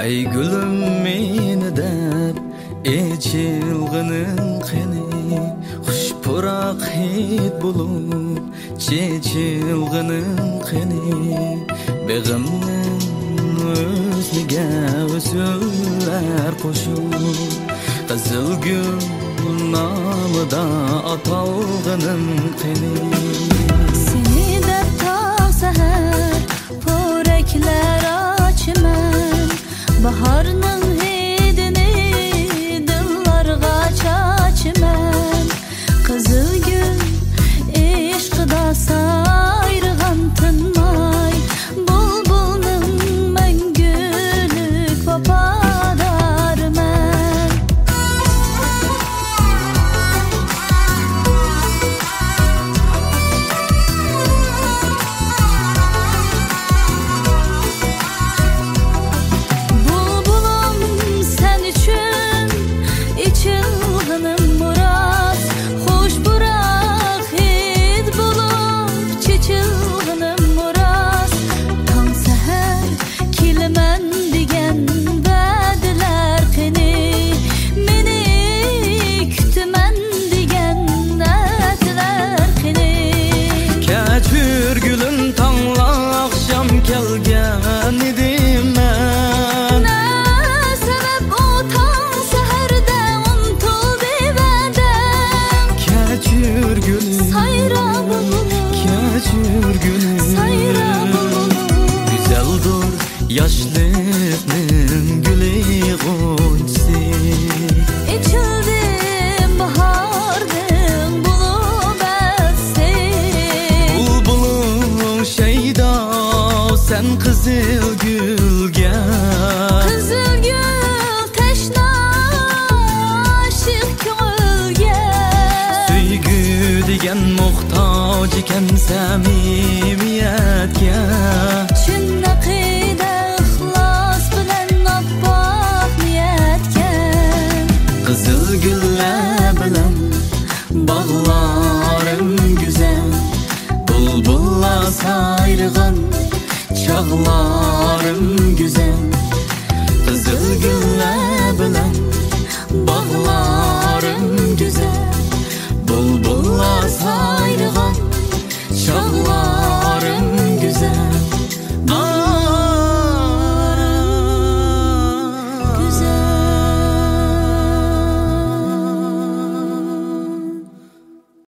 Ay gülüm meni deb echilg'inin qani xush puroq hid bo'lib chechilg'inin qani beg'amning o'zliga o'sar qo'shib qizil gul nomida atalg'inin qani seni deb tog' sahar po'raklar ochiman baharning hidini dillarga chachiman qizil gul ishqida sayrg'an tinmay bulbulning mangulik vafadarman kelgan edim men sebep o tong seherda unutildi benden kechir gülüm sayra bulunur kechir gülüm sayra bulunur güzeldir yaşlıkning guli g'unchisi içildim bahorning bulup etsin bulbulun şeyda sen kızıl gülge kızıl gül teşna aşık ko'ngilga Süygü degan muhtaç ekan samimiyatga chin aqida ixlos bilan oppoq niyatga Qizil gullar bilan bog'larim güzel bulbullar sayrg'an çağlarım güzel Qizil gullar bilan bog'larim